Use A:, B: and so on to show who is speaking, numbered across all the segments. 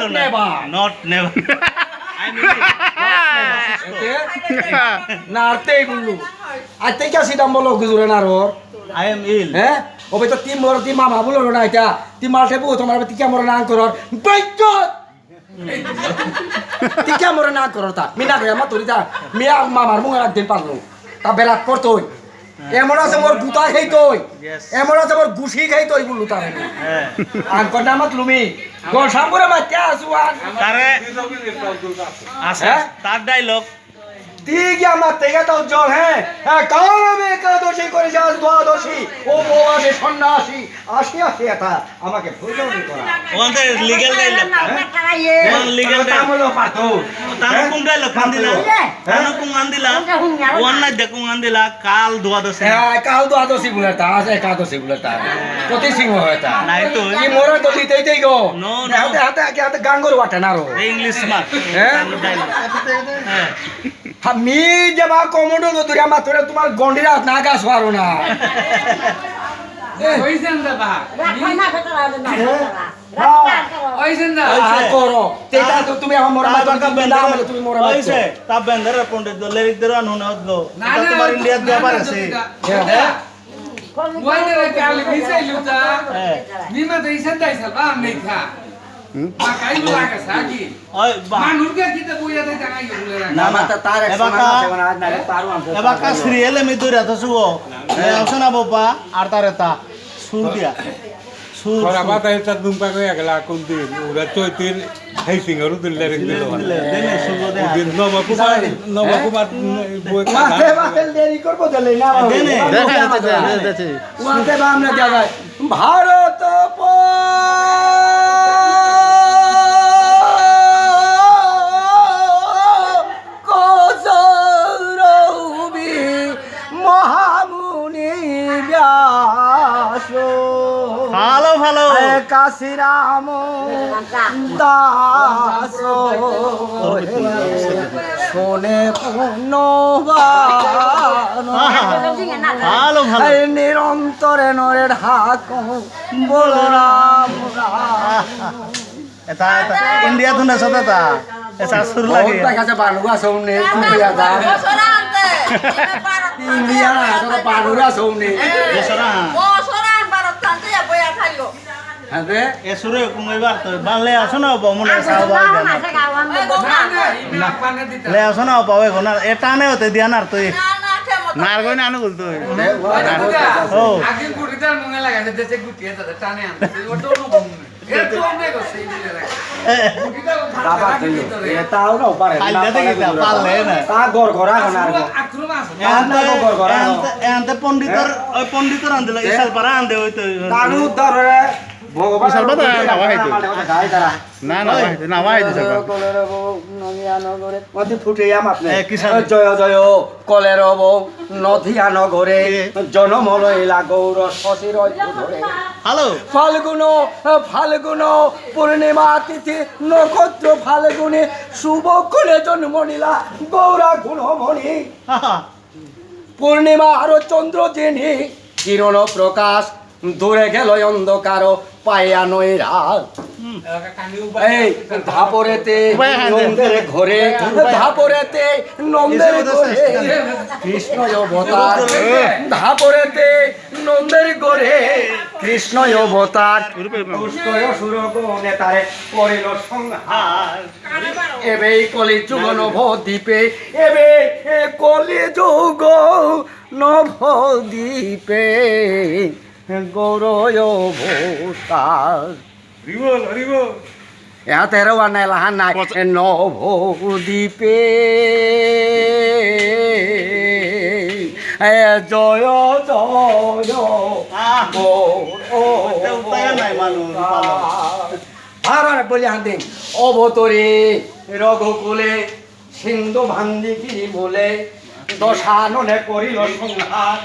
A: হলো না not never
B: নারতেই বললু আজ থেকে সিদাম বলো গুজরে না রোর
A: আই এম ইল
B: হ্যাঁ ও তো তিন মর তিন মামা বলো না এটা তিন মালতে বউ তোমার টিকা মর না করর বাইকত টিকা মর না করর তা মিনা রে মা তোরি তা মিয়া মামার মুখ একদিন পারলো তা বেরাত পড়তই এমন আছে মোর গুতা খাইতই এমন আছে মোর গুছি খাইতই বললু তারে
A: হ্যাঁ
B: আন কটা মাত লুমি গোল সামপুরে মাত্য়া আসুয়ান
A: তারে আছে তার ডায়লগ
B: ঠিক আমার থেকে তো জল হ্যাঁ কাল আমি একাদশী করে যাস দ্বাদশী ও বৌয়াসে সন্ন্যাসী আসি আসি এটা আমাকে ভুলনি করা
A: ওখানে লিগ্যাল ডায়লগ ওখানে লিগ্যাল
B: তামলো পাতো
A: তানো কোন ডায়লগ কান্দিলা তানো কোন আন্দিলা ওখান না দেখুন আন্দিলা কাল দ্বাদশী
B: হ্যাঁ কাল দ্বাদশী বুলাটা আছে একাদশী বুলাটা প্রতি সিংহ হয়তা
A: নাই তো
B: কি মোরা তো দিতেই গো
A: নো
B: হাতে হাতে হাতে গাঙ্গর ওয়াটা না রো
A: ইংলিশ মার
B: হ্যাঁ
A: ডায়লগ হ্যাঁ
B: আমি যাবা কমোডো দূরে আমার তোরে তোমার গন্ডিরা না গাছ পারো না
C: ওইছেন দা বা ওইছেন দা
B: করো তেটা তো তুমি আমার মোরা মাত না মানে তুমি মোরা মাত
A: ওইছে তা বেন্দার পণ্ডিত লেরিক দের আনুন হদলো এটা তোমার ইন্ডিয়া ব্যাপার আছে
C: ওয়াইনে কাল মিসাইলু তা নিমা তো ইসেন দাই সালবা আমি খা মা কাই লাগা সাকি
A: ওই
C: মানুরকে কিতে বইয়া দেই টাকাই বলে রাখ
B: না মাতা তার এক সমান আছে না আজ না পারো আমি
A: এবাকা সিরিয়ালে মি দইরা তো সুও আসনা বাবা আর তারেতা সুর দিয়া সুর
D: Ahora mata esta tumba que ya que la contigo. Ura to tir hay singaru del le regalo.
A: দেনে সুর দে
D: No va a ocupar
B: মাতে মাতে দেরি করব দিলে না
A: দেনে
B: মাতে বাম না জায়গায় ভারত কৌরবী মহামুনি ব্যাস
A: ভালো ভালো
B: কাশিরাম দাস শোনে
A: ভালো ভালো
B: নিরন্তরে নরে ঢাক বলরাম
A: এটা ইন্ডিয়া ধুনা সদাতা এসা সুর লাগে
B: কাছে বানুয়া সৌনে ইন্ডিয়া তোরা বানুয়া সৌনে
A: দেশরা
B: হ্যাঁ রে
A: এ সুরে কুমাইবার তো বাংলা আসনা মনে সাবা
C: না পানে দিতা
A: লে আসনা পাবে কোনা এটা নে হতে দিয়ানার তুই নার গই না বল তুই ও
C: আগে গুড়িদার মঙ্গে লাগাছে দেশে গুটিয়ে দাদা টানে আনতে ওটা অনুভব এ তো অনেক আছে দিলে গুটিটা
B: বাবা তুই এটাও না পারে
A: খাইলে দেখি তা পারলে না
B: তা গর গরা না
C: আক্রমণ আছে
A: এন্তে পণ্ডিতর আনদিলা ইসাল পারা আনদে ওই তো
B: তারু ধরে ভগবান
D: সর্বদা নাওয়া হইতো।
B: গায় তারা
D: না না ভাই দিছে
B: জয় জয় কলের নধিয়া নগরে জনমলইলা গৌর শশীর ধরে
A: হ্যালো
B: ফাল্গুন পূর্ণিমা তিথি নক্ষত্র ফাল্গুনে শুভ করে জন্ম নিলা গৌরা গুণমণি পূর্ণিমা আরো চন্দ্র জেনে কিরণ প্রকাশ দূরে গেল অন্ধকার পায়া নয় রাত এই ধাপরেতে নন্দের ঘরে ধাপরেতে নন্দের ঘরে কৃষ্ণ অবতার ধাপরেতে নন্দের ঘরে কৃষ্ণ অবতার পুষ্কয় সুরগণে তারে করিল সংহার এবে কলি যুগ নবদ্বীপে এবে কলি যুগ নবদ্বীপে গৌরয় ভূতার यहाँ तेरो वाला लहान ना नवद्वीपे জয় জয় আর বলি হাতে অবতরে রঘুকুলে সিন্ধু ভান্দিকি বলে দশাননে করিল সংহার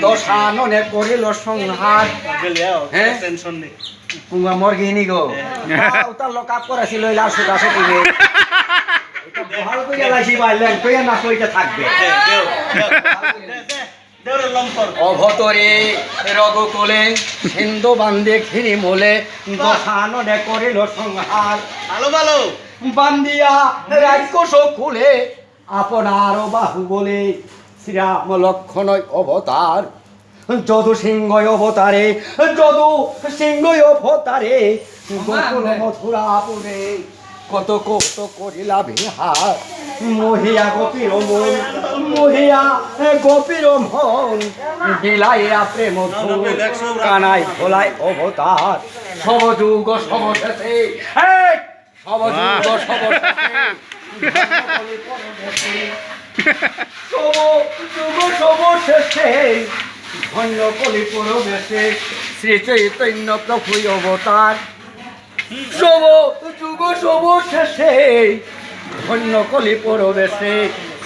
B: দশাননে করিল সংহার হ্যাঁ
A: টেনশন নেই
B: পুঙ্গা মরগিনি গো উতার লকাপ করেছিল লাশ গাছে দিবে এটা বহাল কইয়া লাইছি বাইলেন কইয়া না কইতে থাকবে
A: দেউরের লম্পর
B: অভতরে রঘুকুলে সিন্ধু বান্ধে ঘিরি মোলে দশাননে করিল সংহার
A: ভালো ভালো
B: বান্দিয়া রাক্ষস কুলে আপনার বাহু বলে শ্রীরাম লক্ষণ অবতার যদু সিংহ অবতারে যদু সিংহ অবতারে গোকুল মথুরাপুরে কত কত করিলা বিহার মহিয়া গোপীর মন মহিয়া গোপীর মন বিলাইয়া প্রেম কানাই ভোলাই অবতার সবযুগ সবশেষে সবযুগ সবশেষে সবযুগ সবশেষে ধন্য কলি পরবেশে শ্রী চৈতন্য প্রভু অবতার যুগ সবশেষে ধন্য কলি পরবেশে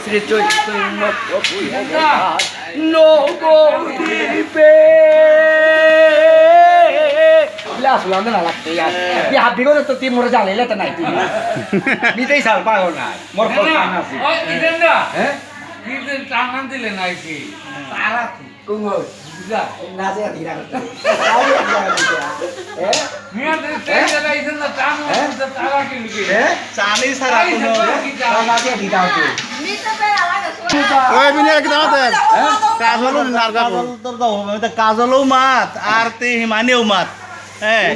B: শ্রী চৈতন্য প্রভু অবতার নবদ্বীপে আসলাম না লাগতে আর বিগত তো তুই মোরে জ্বালাইলে তো নাই তুই নিতেই সাল পাগল নাই মোর ফল কান আছে হ্যাঁ
C: কি টান দিলে নাই কি তারা
B: কুঙ্গো
C: যা
B: নাচে ধীরা করতে
C: মিয়া তেল লাইছেন না টান তারা কি লিখে
A: চানি সারা কোনো
B: নাচে ধীরা হচ্ছে
A: ওই বিনে কি দাওতেন কাজলও নার কাজল তোর দাও আমি কাজলও মাত আর তে হিমানিও মাত হ্যাঁ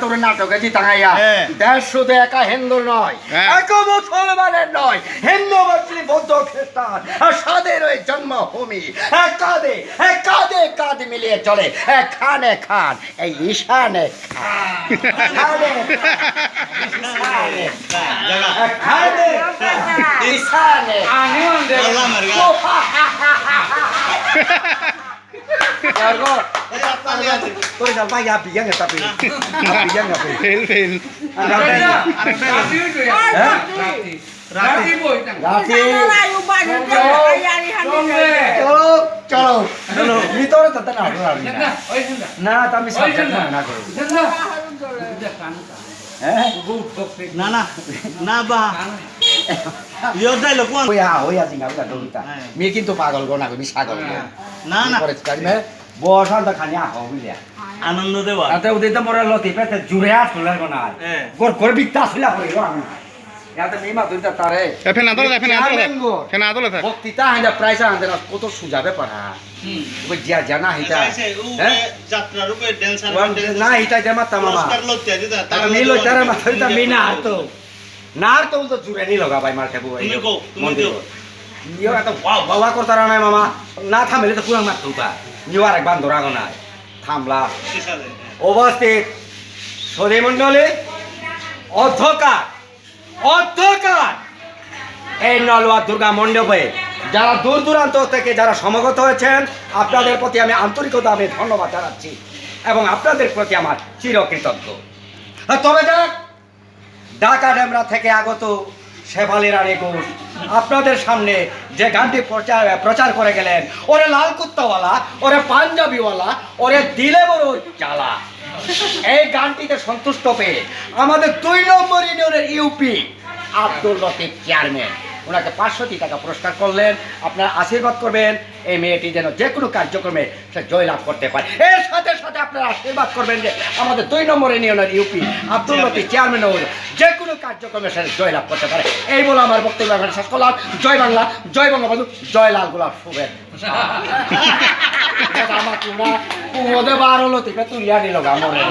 B: তোর নাটক আছে তাঙ্গাইয়া
A: হ্যাঁ।
B: দেশ শুধু একা হিন্দু নয়
A: হ্যাঁ।
B: এক মুসলমানের নয় হিন্দু মুসলিম বৌদ্ধ খ্রিস্টান আর সাদের ওই জন্মভূমি কাঁধে কাঁধে কাঁধ মিলিয়ে চলে খানে খান এই ঈশানে খানে খানে ঈশানে
C: আনি অন্দে
A: আল্লাহ Marga
B: Cargo, tôi sao bay ra bị giang người ta bị giang người bị
D: fail fail
C: রাতি হইতো রাতি বই না
B: রাতে চলো চলো ভিতরে তো না
C: না ওই শুনদা
B: না তো আমি সব না করি
C: শুনদা এটা কান
B: হ্যাঁ
C: গুড বক্সে
A: না না না বা ইয়ো যাইলো কোন
B: হইয়া জিঙ্গা বুঝা দৌড়িতা মেয়ে কিন্তু পাগল গো না আমি ছাগল
A: না না
B: করে কাজমে বসান তো খানি আহ বুঝলিয়া
A: আনন্দ দেবা
B: আতে উদে তো মোরা লতি পেতে জুড়ে আস ফুলার গো না গোর করে বিকতা আসলা করে গো আমি ইয়াতে মেয়ে মা দুইটা তারে
D: ফেন আদলে ফেন আদলে থাক
B: বক্তৃতা হাইন্দা প্রাইস আনতে না কত সুজাবে পারা ওই জিয়া জানা হিতা হ্যাঁ
A: যাত্রা রূপে ড্যান্সার
B: না হিতা জামা তামামা
A: পুরস্কার লইতে দিতা
B: তারা মিলো তারা মাথা মিনা আতো নার তো তো জুড়ে নি লগা ভাই মার খাবো
A: তুমি কো তুমি দিও
B: ইয়ো এত বাবা করতারা নাই মামা না থামলে তো পুরান মার তুতা ইয়ো আরেক বান্ধর আগো নাই থামলা
A: কিসালে
B: উপস্থিত সদী মণ্ডলী অধ্যকার অধ্যকার এই নলওয়া দুর্গা মণ্ডপে যারা দূর দূরান্ত থেকে যারা সমাগত হয়েছেন আপনাদের প্রতি আমি আন্তরিকভাবে ধন্যবাদ জানাচ্ছি এবং আপনাদের প্রতি আমার চিরকৃতজ্ঞ তবে যাক ঢাকা ডেমরা থেকে আগত শেফালি রানী ঘোষ আপনাদের সামনে যে গানটি প্রচার করে গেলেন ওরে লাল কুত্তাওয়ালা ওরে পাঞ্জাবিওয়ালা ওরে দিলে বড় জ্বালা এই গানটিতে সন্তুষ্ট পেয়ে আমাদের 2 নম্বর ইউনিয়নের ইউপি আব্দুল লতিফ চেয়ারম্যান ওনাকে 500 টাকা পুরস্কার করলেন আপনারা আশীর্বাদ করবেন এই মেয়েটি যেন যে কোনো কার্যক্রমে সে জয়লাভ করতে পারে এর সাথে সাথে আপনারা আশীর্বাদ করবেন যে আমাদের 2 নম্বর ইউনিয়নের ইউপি আব্দুল লতিফ চেয়ারম্যান যে কোনো কার্যক্রমে সে জয়লাভ করতে পারে এই বলে আমার বক্তব্য এখানে শেষ করলাম জয় বাংলা জয় বঙ্গবন্ধু জয় লাল গোলাপ শুভেচ্ছা আমার তোমরা কুমোদে বারো লতিফে তুলিয়া নিল গা মরে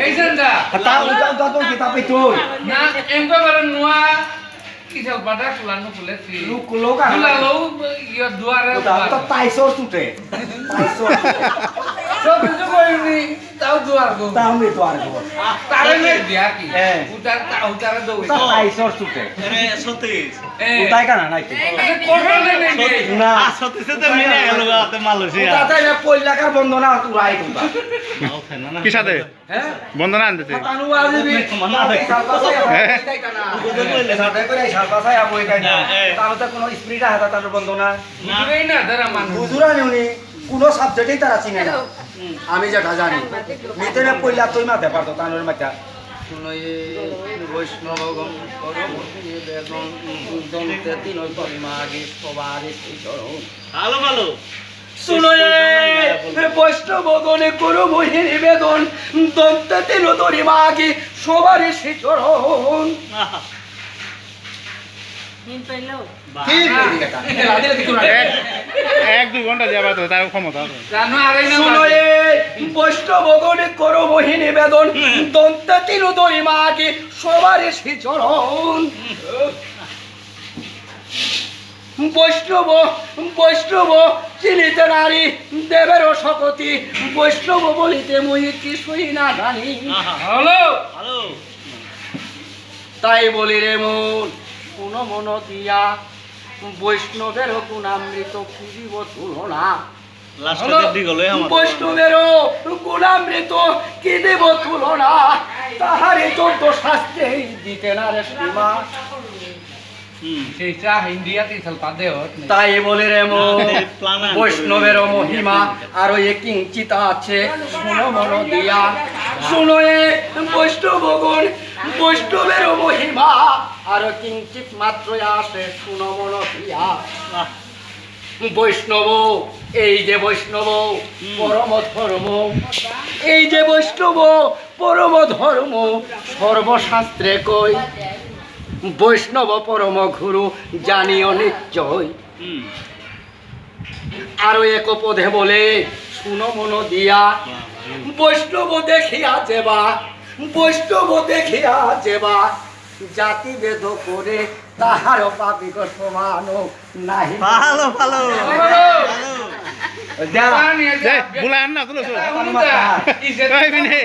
C: এই শুনদা
B: তাও কিতাব তুই
C: না এমকা করে নোয়া কিছু বাটা কুলানো কুলেছি
B: লোক
C: কুলালো ইয়া দুয়ারে
B: তো তাইসর তুটে তাইসর
C: সব কিছু কইনি তাও দুয়ার গো
B: তাও মি তো আর গো
C: তারে নে দিয়া কি
B: হ্যাঁ।
C: উতারে দৌ
B: তো তাইসর তুটে
A: আরে সতীশ
B: উতাই কানা নাই তো
C: আরে কোরবানে নেই
B: না
A: সতীশে তো মিলে গেল গাতে মালয়েশিয়া
B: তাতে না পয়লাকার বন্ধনা উড়াই তুতা
D: কি সাথে
B: হ্যাঁ
D: বন্দনা আনতেছে
B: তানু আজিবি
A: মানা হয়।
B: তাই কানা সাথে করে সালপাসায় আমই কাই না তাহলে তো কোনো স্পিরিট হাতা তার বন্ধনা
C: বুঝবেই না তারা মানুষ
B: বুঝুরা নিউনি কোনো সাবজেক্টেই তারা চিনে না আমি যেটা জানি নিতে না পয়লা তুই মাতে পারতো তানোর মাথা
C: শুনয়ে বৈষ্ণবগণ পরমহংসে বেদন দন্তে তিন মাগে সবার চরণ
A: ভালো ভালো
B: শুনয়ে বৈষ্ণবগণে করো মহি নিবেদন দন্তে তিন মাগে সবার চরণ
A: এক দুই ঘন্টা যাবা তো তার ক্ষমতা আছে
C: জানো আরে না
B: শুনয়ে বৈষ্ণবগণে করো মহি নিবেদন দন্তে তিন মাগে সবার চরণ বৈষ্ণব বৈষ্ণব চিনিতে নারী দেবের শকতি বৈষ্ণব বলিতে মুই কিছুই না জানি
C: হলো
A: ভালো
B: তাই বলি রে মন কোন মন দিয়া বৈষ্ণবের গুণামৃত খুঁজিব তুলনা
A: লাস্টে দিক হলো আমার
B: বৈষ্ণবের গুণামৃত কি দেব তুলনা তাহারে চোদ্দ শাস্ত্রে দিতে না রে সীমা
C: সেইটা ইন্ডিয়াতে স্বল্প দেহ
B: তাই বলে রে মন
A: প্লানা
B: বৈষ্ণবের মহিমা আরো কিঞ্চিত আছে শুনো মন দিয়া শুনো এ বৈষ্ণবগণ বৈষ্ণবের মহিমা আরো কিঞ্চিত মাত্র আসে শুনো মন দিয়া বৈষ্ণব এই যে বৈষ্ণব পরম ধর্ম এই যে বৈষ্ণব পরম ধর্ম সর্বশাস্ত্রে কই বৈষ্ণব পরম গুরু জানিও নিশ্চয় আরো এক পদে বলে শুনো মন দিয়া বৈষ্ণব দেখিয়া যেবা বৈষ্ণব দেখিয়া যেবা জাতি ভেদ করে তাহার পাপিক সমান নাহি
A: ভালো ভালো বুলান না তুলো এই বিনে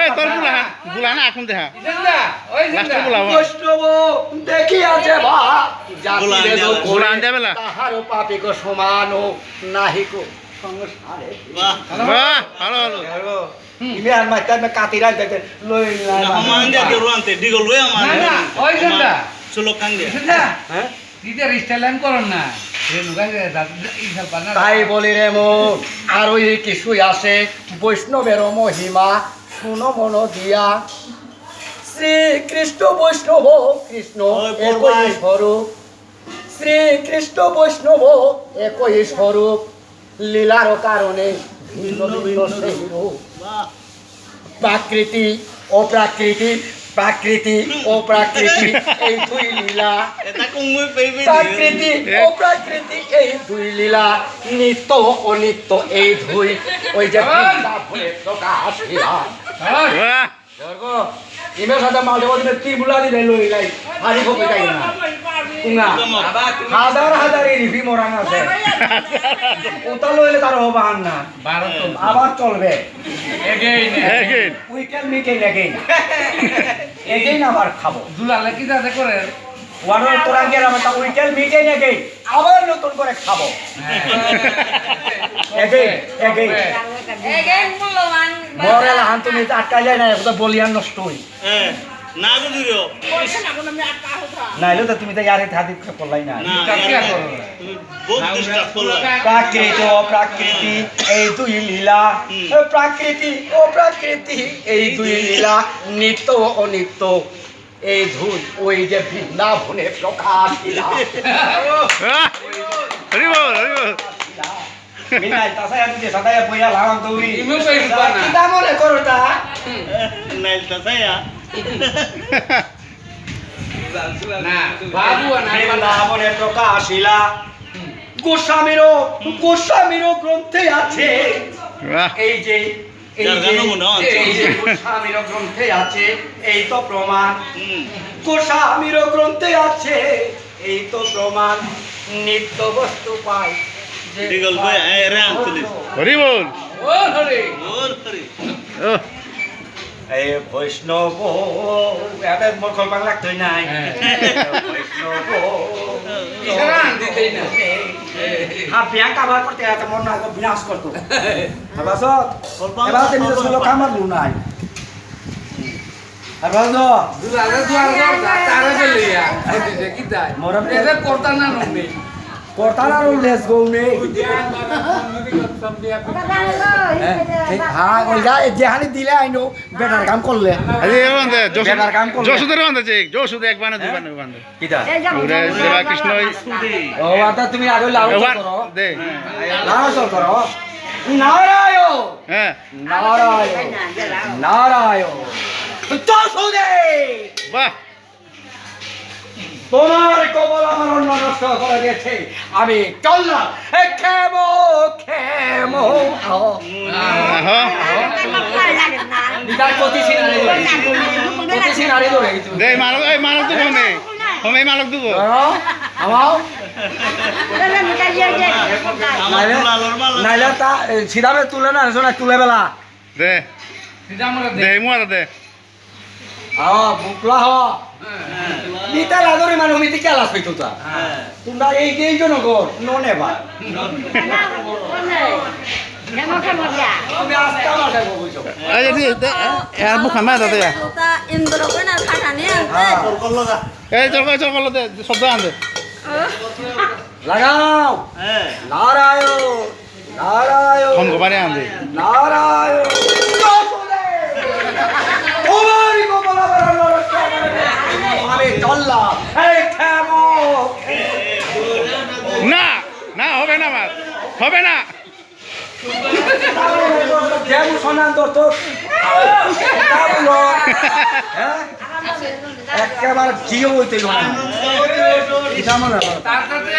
A: এই তোর বুলান বুলান এখন দেখা লাস্ট বুলাও
B: বৈষ্ণব দেখিয়া যেবা জাতি
A: বুলান
B: ভেদ
A: যাবে,
B: করে
A: বুলান যাবে না।
B: তাহার পাপিক সমান নাহি কো সংসারে
A: বাহ বাহ ভালো ভালো
B: ইমে আর মাইতা মে কাতিরা দেতে লই
A: সমান যা কেউ আনতে দিগল লই আমার
C: না, না, ওই জন্যা।
A: চলো কাঙ্গে
B: হ্যাঁ
C: দিতে রিস্টাইলাম করন না রে নুগাই এই স্বল্প না
B: তাই বলি রে মন আরো কিছুই আসে বৈষ্ণবের মহিমা শুনো মন দিয়া শ্রীকৃষ্ণ বৈষ্ণব কৃষ্ণ
A: ওই
B: একই
A: পড়বাই।
B: স্বরূপ শ্রীকৃষ্ণ বৈষ্ণব একই স্বরূপ লীলার কারণে ভিন্ন ভিন্ন সেই রূপ
A: বাহ
B: প্রাকৃতি অপ্রাকৃতি প্রাকৃতি অপ্রাকৃতি এই দুই লীলা
A: এটা কমই পেইবে
B: প্রাকৃতি অপ্রাকৃতি এই দুই লীলা নিত্য অনিত্য এই দুই ওই যে বৃন্দাবনে প্রকাশ লীলা
A: বাহ
B: ইমে সাথে মাঝে মাঝে ত্রিপুলা দিলে লই লাই হারি কপি তাই না কুঙা হাজার হাজার এই রিভি মরাং আছে ওটা লইলে তার হবান না
C: ভারত
B: আবার চলবে
C: again
A: again
B: we can meet and again again আবার খাবো
C: দুলালে কি যাতে করে
B: ওয়ানোর তোরা গিয়ে আমরা we can meet and again আবার নতুন করে খাবো এগেইন এগেইন মরেলা হান তুমি আটকা যায় না এটা বলিয়ান নষ্ট হই
A: হ্যাঁ না তো দিও
B: নাইলে তো তুমি তো ইয়ারে থাকি করলাই না
A: না
C: কাকিয়া করো
A: তুমি বহুত ডিস্টার্ব করলা
B: প্রাকৃতি অপ্রাকৃতি এই দুই লীলা প্রাকৃতি অপ্রাকৃতি এই দুই লীলা নিত্য অনিত্য এই ধুন ওই যে বৃন্দাবনে প্রকাশ লীলা
A: হরি বল হরি বল
B: মিনাই তাসায়া দিতে সদায়া বইয়া লাগাম দৌড়ি
C: ইমো কই রূপা না।
B: কি দামরে করতা
A: নাইলটা সায়া
C: না বাবু না
B: বৃন্দাবনে প্রকাশ লীলা গোস্বামীরও গ্রন্থে আছে
A: বাহ
B: এই যে এই
A: যার
B: যে
A: গানও মনে আছে।
B: এই যে গোস্বামীরও গ্রন্থে আছে এই তো প্রমাণ
A: হুম
B: গোস্বামীরও গ্রন্থে আছে এই তো প্রমাণ নিত্য বস্তু পাই যে
A: দিগল ভাই রে আনছিস
D: হরি বল
C: ও হরে
A: বল হরি
D: ও
B: এই বৈষ্ণব এটা মোর কলপান লাগতই নাই বৈষ্ণব
C: ইশারা দিতেই না
B: হ্যাঁ ব্যাংক আবার করতে এত মন না বিনাশ করতো বাসত এবার তুমি তো ষোলো খামার লু নাই আর বাসত
C: দুলালে দুয়ার তারে গেলিয়া দিতে কি দাই
B: মোরা
C: এটা করতা না ননি
B: করতাল আর লেস গো নেই হ্যাঁ ওই যা যেখানে দিলে আইনো বেটার কাম করলে
A: আজি বান্ধে
B: বেটার কাম করলে
A: যশোদের বান্ধে যে যশোদে এক বানে দুই বানে বান্ধে
B: কিটা
A: ওরে দেবা কৃষ্ণ
B: ও আতা তুমি আগে লাউ করো
A: দে
B: লাউ করো নারায়ণ
A: হ্যাঁ
B: নারায়ণ নারায়ণ যশোদে
A: বাহ
B: তোমার কবল আমার অন্য নষ্ট করে দিয়েছে আমি চললাম খেমো খেমো
A: আহা
B: নিতার কতি সিনারি ধরে কিছু
A: দে মালক এই মালক তো কমে কমে মালক দুব
B: আমাও নাইলে তা সিধাবে তুলে না শোনা তুলে বেলা
A: দে
C: সিধা মরে
A: দে মুয়া দে
B: বুকলা হওয়া নিতার আদরে মানে মিতি কেলাস হইতো তা তোমরা এই জন্য গো ননে বা আমি আস্তে আমার খাইব বুঝছো
A: এই যে এর বুখান মা দাদা
E: ইন্দ্র কোনা খাটানি
A: এই চল কল দে শব্দ আন দে
B: লাগাও নারায়ণ নারায়ণ
A: ফোন গোবারে আন দে
B: নারায়ণ তোমারই কপাল আমার নরক আমি চললাম এই খেমো
A: না না হবে না মাছ হবে না
B: যেমন শোনান তোর তো একেবারে জিও হইতে
C: তার সাথে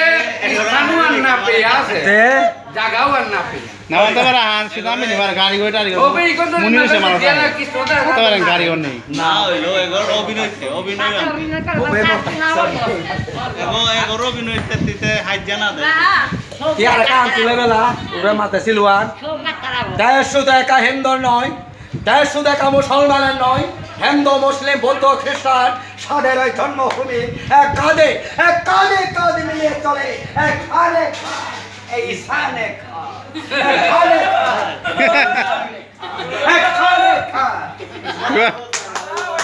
C: স্থানও আর না পেয়ে আছে জায়গাও আর না পেয়ে
A: না হতে পারে হান সিধা আমি নিবার গাড়ি গই টাড়ি
C: ওবে এই কথা
A: মুনি হইছে মানুষ
C: না কি সোদা
A: হতে পারে গাড়ি ওর নেই
F: না হইলো এগর অভিনয় এগর অভিনয় দিতে হাইত জানা দে
B: কি আর কাম তুলে বেলা ওরে মাতে সিলওয়ান দেশ শুধু একা হিন্দুর নয় দেশ শুধু একা মুসলমানের নয় হিন্দু মুসলিম বৌদ্ধ খ্রিস্টান সাদের ওই জন্মভূমি এক কাঁধে মিলিয়ে চলে এক খানে এই সানে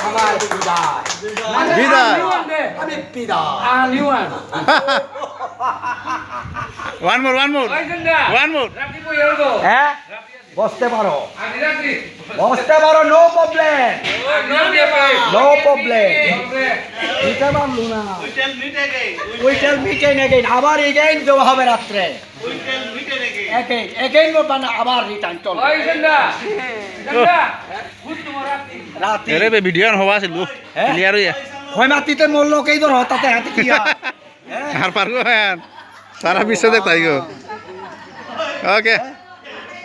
B: আমার
A: বিদায়
B: আমি বিদায়
C: আনিওয়ান
A: ওয়ান মোর
C: ওই জন্ডা
A: ওয়ান মোর
C: রাতি কই এরগো
B: হ্যাঁ বসতে পারো
C: আনি রাতি
B: বসতে পারো নো প্রবলেম
C: নো দিয়ে পাই
B: নো প্রবলেম দিতে পারলু না
F: উইটেল মিটে গে
B: উইটেল মিটেন এগেইন আবার এগেইন দেওয়া হবে রাত্রে
F: উইটেল মিটে গে
B: এগেইন করবা না আবার রিটার্ন চল
C: ওই জন্ডা জন্ডা ভূত তোমার রাতি
B: রাতে
A: এরে বে ভিডিও হওয়া আছিল ক্লিয়ার হইয়া
B: হয় মাতিতে মরল কেই ধর তাতে হাতে কি
A: আর পারগো হ্যাঁ সারা বিশ্ব দেখ তাই গো ওকে